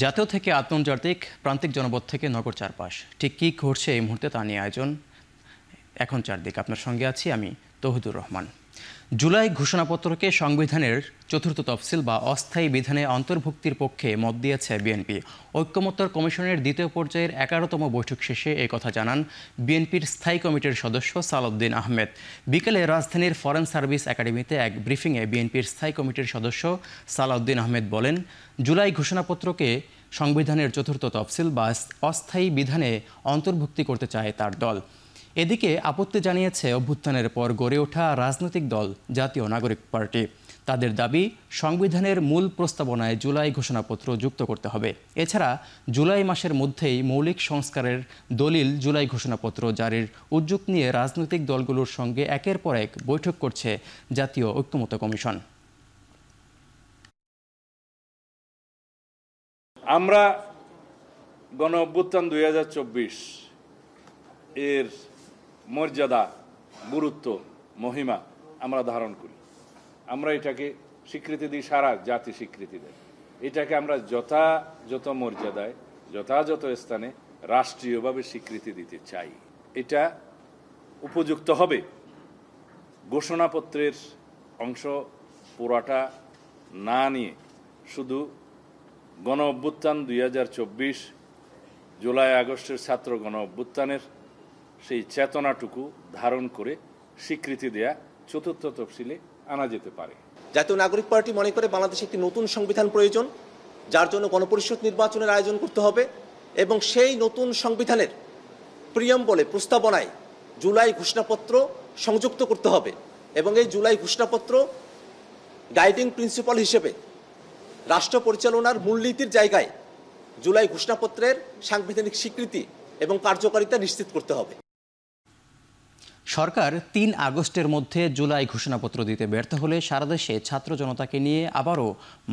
জাতীয় থেকে আন্তর্জাতিক প্রান্তিক জনপদ থেকে নগর চারপাশ ঠিক কী ঘটছে এই মুহূর্তে তা নিয়ে আয়োজন এখন চারদিক। আপনার সঙ্গে আছি আমি তৌহিদুর রহমান। জুলাই ঘোষণাপত্রকে সংবিধানের চতুর্থ তফসিল বা অস্থায়ী বিধানে অন্তর্ভুক্তির পক্ষে মত দিয়েছে বিএনপি। ঐক্যমত্য কমিশনের দ্বিতীয় পর্যায়ের 11তম বৈঠক শেষে এই কথা জানান বিএনপির স্থায়ী কমিটির সদস্য সালাউদ্দিন আহমেদ। বিকেলে রাজধানীর ফরেন সার্ভিস একাডেমিতে এক ব্রিফিংয়ে বিএনপির স্থায়ী কমিটির সদস্য সালাউদ্দিন আহমেদ বলেন, জুলাই ঘোষণাপত্রকে সংবিধানের চতুর্থ তফসিল বা অস্থায়ী বিধানে অন্তর্ভুক্তি করতে চায় তার দল। এদিকে আপত্তি জানিয়েছে অভ্যুত্থানের পর গড়ে ওঠা রাজনৈতিক দল জাতীয় নাগরিক পার্টি। তাদের দাবি, সংবিধানের মূল প্রস্তাবনায় জুলাই ঘোষণাপত্র যুক্ত করতে হবে। এছাড়া জুলাই মাসের মধ্যেই মৌলিক সংস্কারের দলিল জুলাই ঘোষণাপত্র জারির উদ্যোগ নিয়ে রাজনৈতিক দলগুলোর সঙ্গে একের পর এক বৈঠক করছে জাতীয় ঐক্যমত্য কমিশন। আমরা গণ অভ্যুত্থান 2024 এর মর্যাদা, গুরুত্ব, মহিমা আমরা ধারণ করি। আমরা এটাকে স্বীকৃতি দিই, সারা জাতি স্বীকৃতি দেয়। এটাকে আমরা যথাযথ মর্যাদায়, যথাযথ স্থানে রাষ্ট্রীয়ভাবে স্বীকৃতি দিতে চাই। এটা উপযুক্ত হবে ঘোষণাপত্রের অংশ পুরাটা না নিয়ে শুধু গণ অভ্যুত্থান 2024 জুলাই আগস্টের ছাত্র গণ অভ্যুত্থানের সেই চেতনাটুকু ধারণ করে স্বীকৃতি দেয়া চতুর্থ তফসিলে আনা যেতে পারে। জাতীয় নাগরিক পার্টি মনে করে বাংলাদেশে একটি নতুন সংবিধান প্রয়োজন, যার জন্য গণপরিষদ নির্বাচনের আয়োজন করতে হবে এবং সেই নতুন সংবিধানের প্রিয়াম্বলে, প্রস্তাবনায় জুলাই ঘোষণাপত্র সংযুক্ত করতে হবে এবং এই জুলাই ঘোষণাপত্র গাইডিং প্রিন্সিপাল হিসেবে রাষ্ট্র পরিচালনার মূলনীতির জায়গায় জুলাই ঘোষণাপত্রের সাংবিধানিক স্বীকৃতি এবং কার্যকারিতা নিশ্চিত করতে হবে। সরকার 3 আগস্টের মধ্যে জুলাই ঘোষণাপত্র দিতে ব্যর্থ হলে সারা দেশে ছাত্র জনতাকে নিয়ে আবারও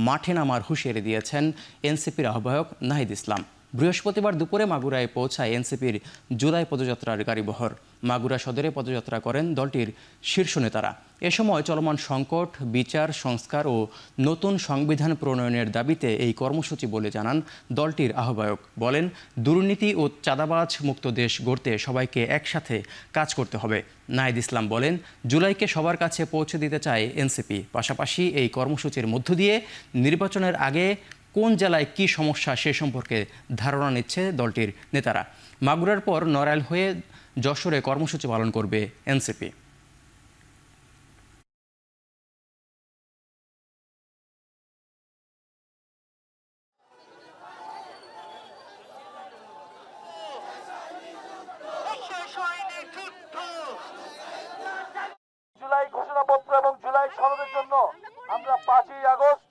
মাঠে নামার হুঁশিয়ারি দিয়েছেন এনসিপির আহ্বায়ক নাহিদ ইসলাম। বৃহস্পতিবার দুপুরে মাগুরায় পৌঁছায় এনসিপির জুলাই পদযাত্রার গাড়িবহর। মাগুরা সদরে পদযাত্রা করেন দলটির শীর্ষ নেতারা। এ সময় চলমান সংকট, বিচার সংস্কার ও নতুন সংবিধান প্রণয়নের দাবিতে এই কর্মসূচি বলে জানান দলটির আহ্বায়ক। বলেন, দুর্নীতি ও চাঁদাবাজ মুক্ত দেশ গড়তে সবাইকে একসাথে কাজ করতে হবে। নাহিদ ইসলাম বলেন, জুলাইকে সবার কাছে পৌঁছে দিতে চায় এনসিপি। পাশাপাশি এই কর্মসূচির মধ্য দিয়ে নির্বাচনের আগে কোন জেলায় কী সমস্যা সে সম্পর্কে ধারণা নিচ্ছে দলটির নেতারা। মাগুরার পর নড়াইল হয়ে যশোরে কর্মসূচি পালন করবে এনসিপি। জুলাই ঘোষণাপত্র এবং জুলাই সনদের জন্য আমরা 5ই আগস্ট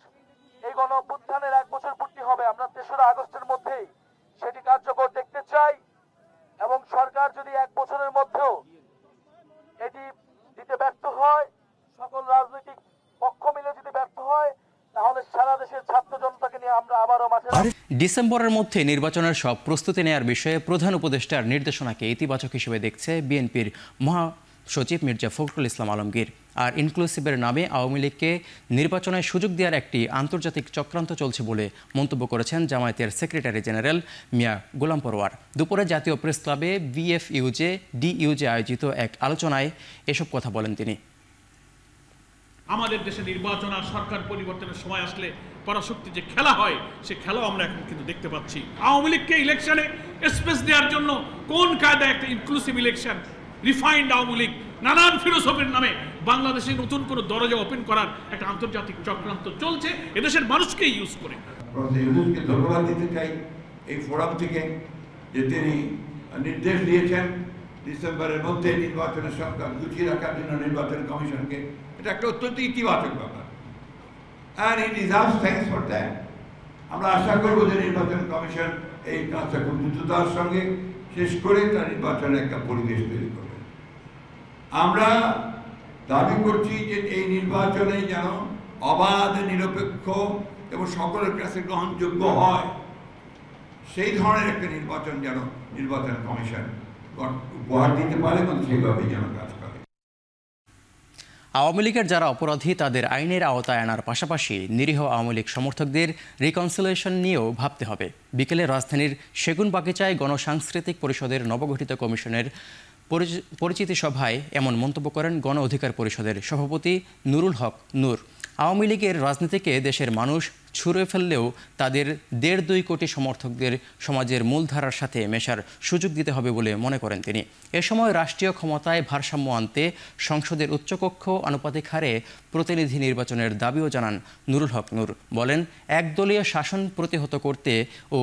এই গণ অভ্যুত্থানের 1 বছর পূর্তি হবে। আমরা 3রা আগস্টের মধ্যেই সেটি কার্যকর দেখতে চাই এবং সরকার যদি 1 বছরের মধ্যেও এটি দিতে ব্যর্থ হয়, সকল রাজনৈতিক পক্ষ মিলে যদি ব্যর্থ হয়, তাহলে সারা দেশের ছাত্র জনতাকে নিয়ে আমরা আবারও মাঠে। ডিসেম্বরের মধ্যে নির্বাচনের সব প্রস্তুতি নেওয়ার বিষয়ে প্রধান উপদেষ্টার নির্দেশনাকে ইতিবাচক হিসেবে দেখছে বিএনপির মহাসচিব মির্জা ফখরুল ইসলাম আলমগীর। আর ইনক্লুসিভের নামে আওয়ামী লীগকে নির্বাচনে সুযোগ দেওয়ার একটি আন্তর্জাতিক চক্রান্ত চলছে বলে মন্তব্য করেছেন জামায়াতের সেক্রেটারি জেনারেল মিয়া গোলাম পরোয়ার। দুপুরে জাতীয় প্রেস ক্লাবে বিএফইউজে ডিইউজে আয়োজিত এক আলোচনায় এসব কথা বলেন তিনি। আমাদের দেশে নির্বাচন আর সরকার পরিবর্তনের সময় আসলে পরাশক্তি যে খেলা হয়, সে খেলাও আমরা এখন কিন্তু দেখতে পাচ্ছি। আওয়ামী লীগকে ইলেকশনে স্পেস দেওয়ার জন্য কোন কায়দায় একটা inclusive election, refined Awami League, নানান ফিলোসফির নামে বাংলাদেশে নতুন কোনো দরজা ওপেন করার একটা আন্তর্জাতিক চক্রান্ত চলছে এদেশের মানুষকে ইউজ করে। ধন্যবাদ দিতে চাই এই ফোরাম থেকে যে তিনি নির্দেশ দিয়েছেন ডিসেম্বরের মধ্যে নির্বাচনের সংখ্যা গুছিয়ে রাখার জন্য নির্বাচন কমিশনকে। এটা একটা অত্যন্ত ইতিবাচক ব্যাপার, and he deserves thanks for that. আমরা আশা করবো যে নির্বাচন কমিশন এই কাজটা খুব দ্রুততার সঙ্গে শেষ করে তার নির্বাচনের একটা পরিবেশ তৈরি করবে। আমরা দাবি করছি যে এই নির্বাচনে যেন অবাধ, নিরপেক্ষ এবং সকলের কাছে গ্রহণযোগ্য হয়, সেই ধরনের একটা নির্বাচন যেন নির্বাচন কমিশন উপহার দিতে পারে এবং সেইভাবেই যেন কাজ করে। আওয়ামী লীগের যারা অপরাধী তাদের আইনের আওতায় আনার পাশাপাশি নিরীহ আওয়ামী লীগ সমর্থকদের রিকনসিলিয়েশন নিয়েও ভাবতে হবে। বিকেলে রাজধানীর সেগুনবাগিচায় গণসাংস্কৃতিক পরিষদের নবগঠিত কমিশনের পরিচিতি সভায় এমন মন্তব্য করেন গণ অধিকার পরিষদের সভাপতি নুরুল হক নূর। আওয়ামী লীগের রাজনীতিকে দেশের মানুষ ছুঁড়ে ফেললেও তাদের 1.5-2 কোটি সমর্থকদের সমাজের মূলধারার সাথে মেশার সুযোগ দিতে হবে বলে মনে করেন তিনি। এ সময় রাষ্ট্রীয় ক্ষমতায় ভারসাম্য আনতে সংসদের উচ্চকক্ষ আনুপাতিক হারে প্রতিনিধি নির্বাচনের দাবিও জানান নুরুল হক নূর। বলেন, একদলীয় শাসন প্রতিহত করতে ও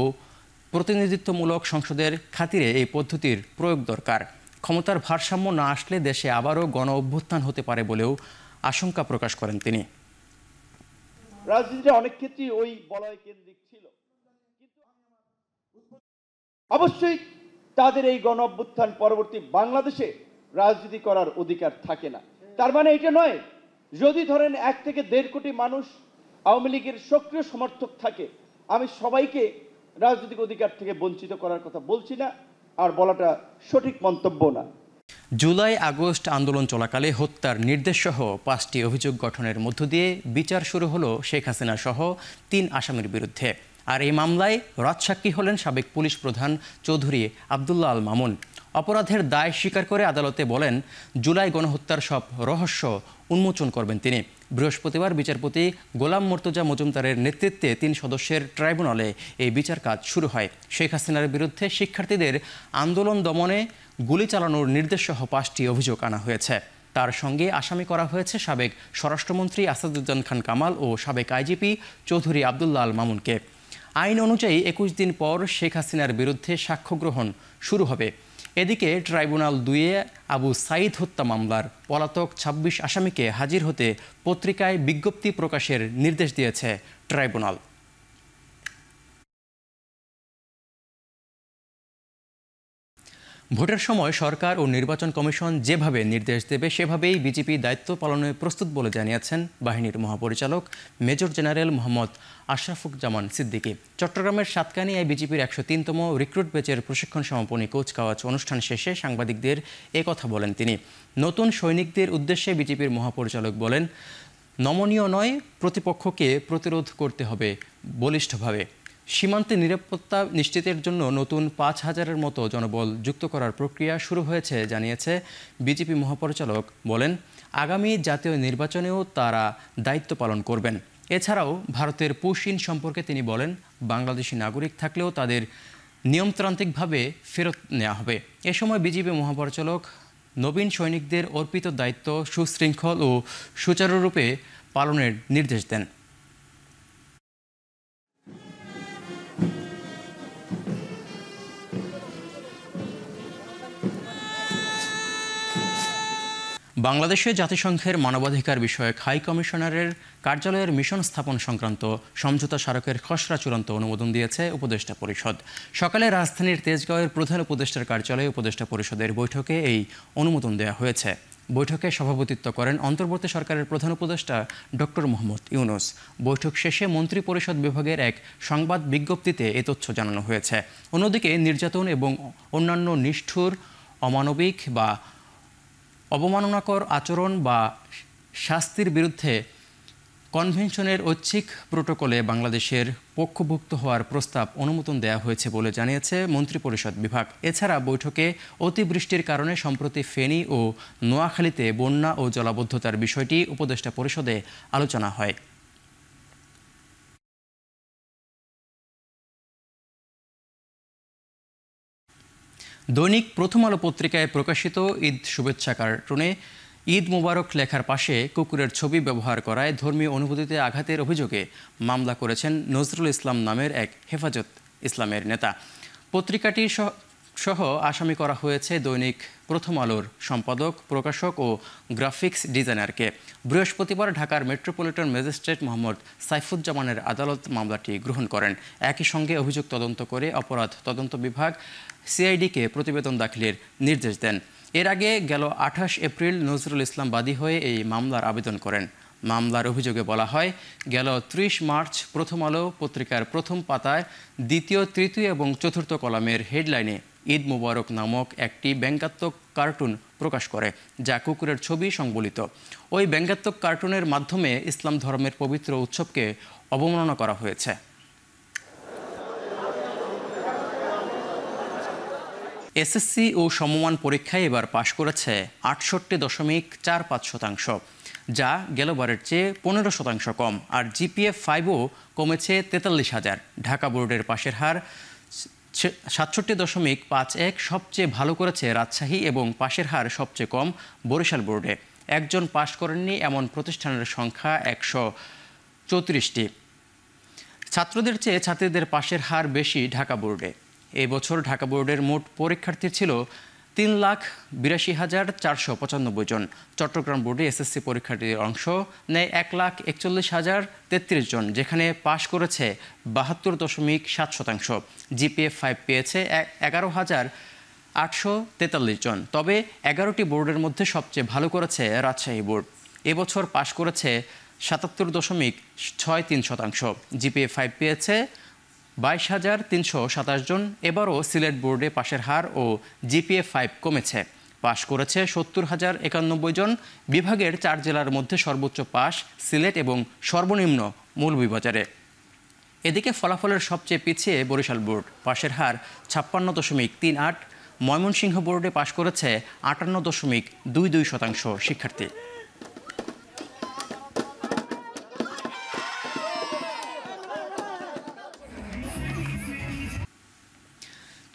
প্রতিনিধিত্বমূলক সংসদের খাতিরে এই পদ্ধতির প্রয়োগ দরকার। ক্ষমতার ভারসাম্য না আসলে দেশে আবারও গণ অভ্যুত্থান হতে পারে বলেও আশঙ্কা প্রকাশ করেন তিনি। রাজনীতিটা অনেক ক্ষেত্রেই ওই বলয় কেন্দ্রিক ছিল, কিন্তু অবশ্যই তাদের এই গণ অভ্যুত্থান পরবর্তী বাংলাদেশে রাজনীতি করার অধিকার থাকে না। তার মানে এটা নয়, যদি ধরেন 1 থেকে 1.5 কোটি মানুষ আওয়ামী লীগের সক্রিয় সমর্থক থাকে, আমি সবাইকে রাজনৈতিক অধিকার থেকে বঞ্চিত করার কথা বলছি না, আর বলাটা সঠিক মন্তব্য না। জুলাই আগস্ট আন্দোলন চলাকালে হত্যার নির্দেশসহ 5টি অভিযোগ গঠনের মধ্য দিয়ে বিচার শুরু হলো শেখ হাসিনা সহ 3 আসামির বিরুদ্ধে। আর এই মামলায় রাজসাক্ষী হলেন সাবেক পুলিশ প্রধান চৌধুরী আব্দুল্লাহ আল মামুন। অপরাধের দায় স্বীকার করে আদালতে বলেন, জুলাই গণহত্যার সব রহস্য উন্মোচন করবেন তিনি। বৃহস্পতিবার বিচারপতি গোলাম মর্তুজা মজুমদারের নেতৃত্বে 3 সদস্যের ট্রাইব্যুনালে এই বিচার কাজ শুরু হয়। শেখ হাসিনার বিরুদ্ধে শিক্ষার্থীদের আন্দোলন দমনে গুলি চালানোর নির্দেশসহ 5টি অভিযোগ আনা হয়েছে। তার সঙ্গে আসামি করা হয়েছে সাবেক স্বরাষ্ট্রমন্ত্রী আসাদুজ্জামান খান কামাল ও সাবেক আইজিপি চৌধুরী আব্দুল্লাহ আল মামুনকে। আইন অনুযায়ী 21 দিন পর শেখ হাসিনার বিরুদ্ধে সাক্ষ্য গ্রহণ শুরু হবে। এদিকে ট্রাইব্যুনাল 2-এ আবু সাঈদ হত্যা মামলার পলাতক 26 আসামিকে হাজির হতে পত্রিকায় বিজ্ঞপ্তি প্রকাশের নির্দেশ দিয়েছে ট্রাইব্যুনাল। ভোটের সময় সরকার ও নির্বাচন কমিশন যেভাবে নির্দেশ দেবে সেভাবেই বিজেপি দায়িত্ব পালনে প্রস্তুত বলে জানিয়েছেন বাহিনীর মহাপরিচালক মেজর জেনারেল মোহাম্মদ আশরাফুজ্জামান সিদ্দিকী। চট্টগ্রামের সাতকানিয়ায় বিজেপির 103তম রিক্রুট ব্যাচের প্রশিক্ষণ সমাপনী কুচকাওয়াজ অনুষ্ঠান শেষে সাংবাদিকদের কথা বলেন তিনি। নতুন সৈনিকদের উদ্দেশ্যে বিজেপির মহাপরিচালক বলেন, নমনীয় নয়, প্রতিপক্ষকে প্রতিরোধ করতে হবে বলিষ্ঠভাবে। সীমান্তে নিরাপত্তা নিশ্চিতের জন্য নতুন 5,000-এর মতো জনবল যুক্ত করার প্রক্রিয়া শুরু হয়েছে জানিয়েছে বিজেপি মহাপরিচালক। বলেন, আগামী জাতীয় নির্বাচনেও তারা দায়িত্ব পালন করবেন। এছাড়াও ভারতের পুশিন সম্পর্কে তিনি বলেন, বাংলাদেশি নাগরিক থাকলেও তাদের নিয়মতান্ত্রিকভাবে ফেরত নেওয়া হবে। এ সময় বিজেপি মহাপরিচালক নবীন সৈনিকদের অর্পিত দায়িত্ব সুশৃঙ্খল ও সুচারুরূপে পালনের নির্দেশ দেন। বাংলাদেশে জাতিসংঘের মানবাধিকার বিষয়ক হাই কমিশনারের কার্যালয়ের মিশন স্থাপন সংক্রান্ত সমঝোতা স্মারকের খসড়া চূড়ান্ত অনুমোদন দিয়েছে উপদেষ্টা পরিষদ। সকালে রাজধানীর তেজগাঁওয়ের প্রধান উপদেষ্টার কার্যালয়ে উপদেষ্টা পরিষদের বৈঠকে এই অনুমোদন দেওয়া হয়েছে। বৈঠকে সভাপতিত্ব করেন অন্তর্বর্তী সরকারের প্রধান উপদেষ্টা ডক্টর মোহাম্মদ ইউনূস। বৈঠক শেষে মন্ত্রী পরিষদ বিভাগের এক সংবাদ বিজ্ঞপ্তিতে এ তথ্য জানানো হয়েছে। অন্যদিকে নির্যাতন এবং অন্যান্য নিষ্ঠুর, অমানবিক বা অবমাননাকর আচরণ বা শাস্তির বিরুদ্ধে কনভেনশনের ঐচ্ছিক প্রোটোকলে বাংলাদেশের পক্ষভুক্ত হওয়ার প্রস্তাব অনুমোদন দেওয়া হয়েছে বলে জানিয়েছে মন্ত্রিপরিষদ বিভাগ। এছাড়া বৈঠকে অতিবৃষ্টির কারণে সম্প্রতি ফেনী ও নোয়াখালীতে বন্যা ও জলাবদ্ধতার বিষয়টি উপদেষ্টা পরিষদে আলোচনা হয়। দৈনিক প্রথম আলো পত্রিকায় প্রকাশিত ঈদ শুভেচ্ছা কার্টুনে ঈদ মোবারক লেখার পাশে কুকুরের ছবি ব্যবহার করায় ধর্মীয় অনুভূতিতে আঘাতের অভিযোগে মামলা করেছেন নজরুল ইসলাম নামের এক হেফাজত ইসলামের নেতা। পত্রিকাটি সহ আসামি করা হয়েছে দৈনিক প্রথম আলোর সম্পাদক, প্রকাশক ও গ্রাফিক্স ডিজাইনারকে। বৃহস্পতিবার ঢাকার মেট্রোপলিটন ম্যাজিস্ট্রেট মোহাম্মদ সাইফুজ্জামানের আদালত মামলাটি গ্রহণ করেন। একই সঙ্গে অভিযোগ তদন্ত করে অপরাধ তদন্ত বিভাগ সিআইডিকে প্রতিবেদন দাখিলের নির্দেশ দেন। এর আগে গেল 28 এপ্রিল নজরুল ইসলাম বাদী হয়ে এই মামলার আবেদন করেন। মামলার অভিযোগে বলা হয়, গেল 30 মার্চ প্রথম আলো পত্রিকার প্রথম পাতায় দ্বিতীয়, তৃতীয় এবং চতুর্থ কলামের হেডলাইনে ঈদ মুবারক নামক একটি ব্যঙ্গাত্মক কার্টুন প্রকাশ করে, যা কুকুরের ছবি সংবলিত। ওই ব্যঙ্গাত্মক কার্টুনের মাধ্যমে ইসলাম ধর্মের পবিত্র উৎসবকে অবমাননা করা হয়েছে। এসএসসি ও সমমান পরীক্ষায় এবার পাশ করেছে ৬৮.৪৫%, যা গেলবারের চেয়ে ১৫% কম। আর জিপিএ 5ও কমেছে ৪৩,০০০। ঢাকা বোর্ডের পাশের হার ৬৭.৫১, সবচেয়ে ভালো করেছে রাজশাহী এবং পাশের হার সবচেয়ে কম বরিশাল বোর্ডে। একজন পাশ করেননি এমন প্রতিষ্ঠানের সংখ্যা ১৩৪টি। ছাত্রদের চেয়ে ছাত্রীদের পাশের হার বেশি ঢাকা বোর্ডে। এবছর ঢাকা বোর্ডের মোট পরীক্ষার্থী ছিল ৩,৮২,৪৯৫ জন। চট্টগ্রাম বোর্ডে এসএসসি পরীক্ষার্থীদের অংশ নেয় ১,৪১,০৩০ জন, যেখানে পাশ করেছে ৭২.৭%। জিপিএ 5 পেয়েছে ১১,৮৪৩ জন। তবে ১১টি বোর্ডের মধ্যে সবচেয়ে ভালো করেছে রাজশাহী বোর্ড। এবছর পাশ করেছে ৭৭.৬৩%। জিপিএ 5 পেয়েছে ২২,৩২৭ জন। এবারও সিলেট বোর্ডে পাশের হার ও জিপিএ 5 কমেছে, পাশ করেছে ৭০,০৯১ জন। বিভাগের ৪ জেলার মধ্যে সর্বোচ্চ পাশ সিলেট এবং সর্বনিম্ন মৌলভীবাজারে। এদিকে ফলাফলের সবচেয়ে পিছিয়ে বরিশাল বোর্ড, পাশের হার ৫৬.৩৮। ময়মনসিংহ বোর্ডে পাশ করেছে ৫৮.২২% শিক্ষার্থী।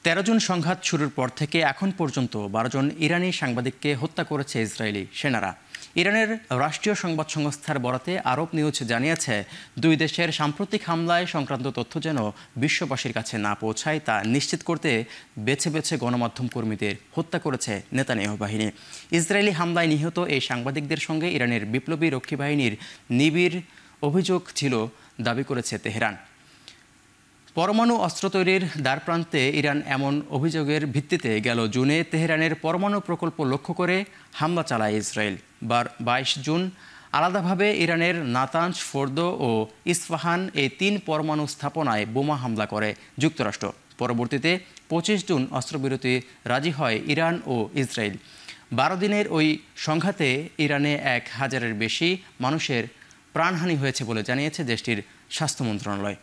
১৩ জন সংঘাত শুরুর পর থেকে এখন পর্যন্ত ১২ জন ইরানি সাংবাদিককে হত্যা করেছে ইসরায়েলি সেনারা। ইরানের রাষ্ট্রীয় সংবাদ সংস্থার বরাতে আরব নিউজ জানিয়েছে, দুই দেশের সাম্প্রতিক হামলায় সংক্রান্ত তথ্য যেন বিশ্ববাসীর কাছে না পৌঁছায় তা নিশ্চিত করতে বেছে বেছে গণমাধ্যম কর্মীদের হত্যা করেছে নেতানিয়াহু বাহিনী। ইসরায়েলি হামলায় নিহত এই সাংবাদিকদের সঙ্গে ইরানের বিপ্লবী রক্ষী বাহিনীর নিবিড় অভিযোগ ছিল দাবি করেছে তেহরান। পরমাণু অস্ত্র তৈরির দ্বারপ্রান্তে ইরান এমন অভিযোগের ভিত্তিতে গেল জুনে তেহরানের পরমাণু প্রকল্প লক্ষ্য করে হামলা চালায় ইসরায়েল। ২২ জুন আলাদাভাবে ইরানের নাতানজ, ফোর্দো ও ইস্পাহান এই ৩ পরমাণু স্থাপনায় বোমা হামলা করে যুক্তরাষ্ট্র। পরবর্তীতে ২৫ জুন অস্ত্রবিরতি রাজি হয় ইরান ও ইসরায়েল। ১২ দিনের ওই সংঘাতে ইরানে ১,০০০-এর বেশি মানুষের প্রাণহানি হয়েছে বলে জানিয়েছে দেশটির স্বাস্থ্য মন্ত্রণালয়।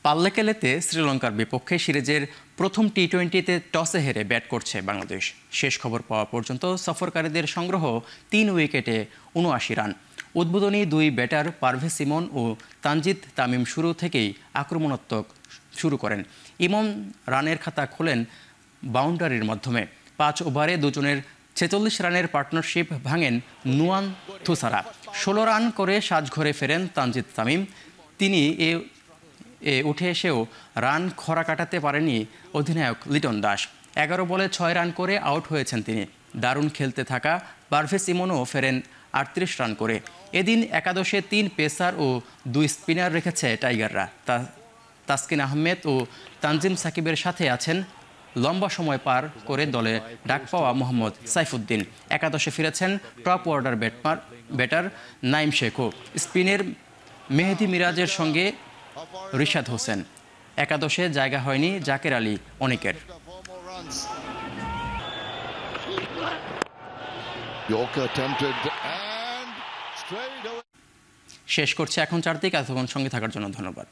পাল্লেকেলেতে শ্রীলঙ্কার বিপক্ষে সিরিজের প্রথম টি-20-তে টসে হেরে ব্যাট করছে বাংলাদেশ। শেষ খবর পাওয়া পর্যন্ত সফরকারীদের সংগ্রহ ৩ উইকেটে ৭৯ রান। উদ্বোধনী ২ ব্যাটার পারভেজ ইমন ও তানজিদ তামিম শুরু থেকেই আক্রমণাত্মক শুরু করেন। ইমন রানের খাতা খোলেন বাউন্ডারির মাধ্যমে। ৫ ওভারে দুজনের ৪৬ রানের পার্টনারশিপ ভাঙেন নুয়ান থুসারা। ১৬ রান করে সাজঘরে ফেরেন তানজিদ তামিম। তিনি উঠে এসেও রান খরা কাটাতে পারেনি অধিনায়ক লিটন দাস। ১১ বলে ৬ রান করে আউট হয়েছেন তিনি। দারুণ খেলতে থাকা পারভেজ ইমনও ফেরেন ৩৮ রান করে। এদিন একাদশে ৩ পেসার ও ২ স্পিনার রেখেছে টাইগাররা। তাসকিন আহমেদ ও তানজিম সাকিবের সাথে আছেন লম্বা সময় পার করে দলে ডাক পাওয়া মোহাম্মদ সাইফুদ্দিন। একাদশে ফিরেছেন টপ অর্ডার ব্যাটার নাইম শেখও। স্পিনের মেহেদি মিরাজের সঙ্গে রিশাদ হোসেন। একাদশে জায়গা হয়নি জাকের আলী অনিকের। শেষ করছে এখন চারদিক। এতক্ষণ সঙ্গে থাকার জন্য ধন্যবাদ।